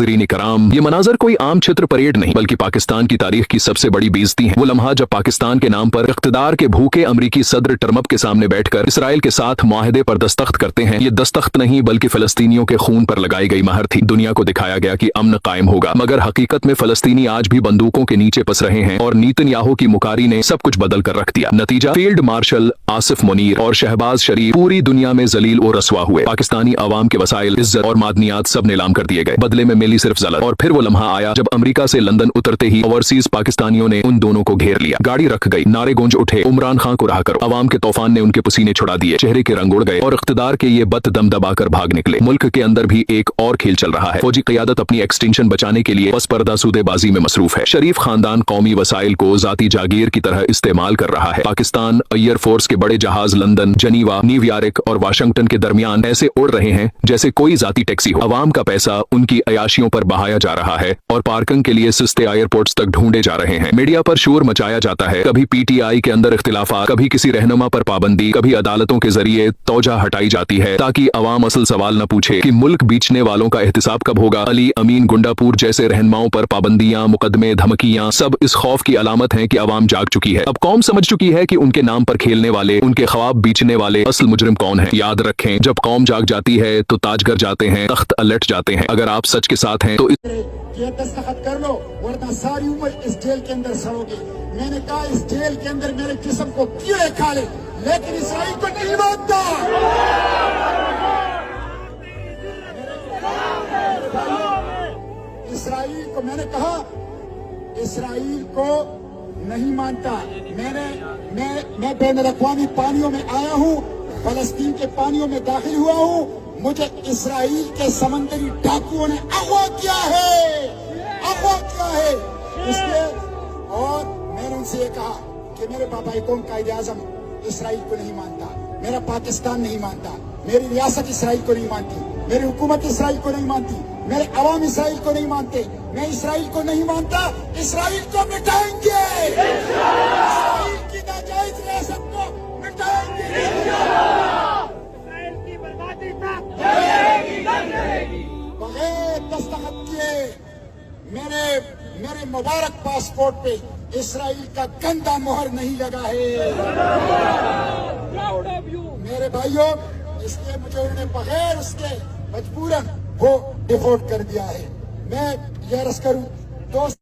नाज़रीन कराम, ये मनाजर कोई आम चित्र परेड नहीं बल्कि पाकिस्तान की तारीख की सबसे बड़ी बेइज्जती है। वो लम्हा जब पाकिस्तान के नाम पर इख्तिदार के भूखे अमरीकी सदर ट्रम्प के सामने बैठकर इसराइल के साथ मुआहदे पर दस्तखत करते हैं। ये दस्तखत नहीं बल्कि फलस्तीनियों के खून पर लगाई गई महर थी। दुनिया को दिखाया गया कि अमन कायम होगा, मगर हकीकत में फलस्तीनी आज भी बंदूकों के नीचे पस रहे हैं और नेतन्याहू की मुकारी ने सब कुछ बदल कर रख दिया। नतीजा, फील्ड मार्शल आसिफ मुनीर और शहबाज शरीफ पूरी दुनिया में जलील और रसवा हुए। पाकिस्तानी अवाम के वसाइल, इज्जत और मादनियात सब नीलाम कर दिए गए। बदले में मिली सिर्फ जलत। और फिर वो लम्हा आया जब अमेरिका से लंदन उतरते ही ओवरसीज पाकिस्तानियों ने उन दोनों को घेर लिया। गाड़ी रख गई, नारे गूंज उठे, इमरान खान को रहा करो। अवाम के तूफान ने उनके पसीने छुड़ा दिए, चेहरे के रंग उड़ गए और इख्तिदार के ये बत दम दबाकर भाग निकले। मुल्क के अंदर भी एक और खेल चल रहा है। फौजी क़यादत अपनी एक्सटेंशन बचाने के लिए बस पर्दा सूदेबाजी में मसरूफ है। शरीफ खानदान कौमी वसाइल को जाती जागीर की तरह इस्तेमाल कर रहा है। पाकिस्तान एयर फोर्स के बड़े जहाज लंदन, जनीवा, न्यूयॉर्क और वाशिंगटन के दरमियान ऐसे उड़ रहे हैं जैसे कोई जाती टैक्सी हो। अवाम का पैसा उनकी अयाशियों पर बहाया जा रहा है और पार्किंग के लिए सस्ते एयरपोर्ट्स तक ढूंढे जा रहे हैं। मीडिया पर शोर मचाया जाता है, कभी पीटीआई के अंदर इख्तिलाफात, कभी किसी रहनुमा पर पाबंदी, कभी अदालतों के जरिए तौजा हटाई जाती है ताकि अवाम असल सवाल न पूछे कि मुल्क बेचने वालों का एहतिसाब कब होगा। अली अमीन गुंडापुर जैसे रहनुमाओं पर पाबंदियां, मुकदमे, धमकियां सब इस खौफ की अलामत है कि अवाम जाग चुकी है। अब कौम समझ चुकी है कि उनके नाम पर खेलने वाले, उनके ख्वाब बेचने वाले असल मुजरिम कौन है। याद रखें, जब कौम जाग जाती है तो ताजगर जाते हैं, तख्त अलट जाते हैं। अगर आप सच के साथ हैं तो ये दस्तखत कर लो, वरना सारी उम्र इस जेल के अंदर सड़ोगे। मैंने कहा इस जेल के अंदर मेरे जिस्म को कीड़े खा ले, लेकिन इसराइल को नहीं मानता। इसराइल को मैंने कहा, इसराइल को नहीं मानता। मैं बैन अवी पानियों में आया हूँ, फलस्तीन के पानियों में दाखिल हुआ हूँ। मुझे इसराइल के समंदरी डाकुओं ने अगवा किया है, अगवा किया है इसलिए। और मैंने उनसे ये कहा कि मेरे पापा कौम कायदे आजम इसराइल को नहीं मानता, मेरा पाकिस्तान नहीं मानता, मेरी रियासत इसराइल को नहीं मानती, मेरी हुकूमत इसराइल को नहीं मानती, मेरे अवाम इसराइल को नहीं मानते, मैं इसराइल को नहीं मानता। इसराइल को मिटाएंगे, इसराइल की नाजायज रियासत को मिटाएंगे। बगैर दस्तखत किए मेरे मुबारक पासपोर्ट पे इसराइल का गंदा मोहर नहीं लगा है मेरे भाइयों। इसलिए मुझे उन्होंने बगैर उसके मजबूरन वो डिफोल्ट कर दिया है। मैं ये अर्ज करूं दोस्त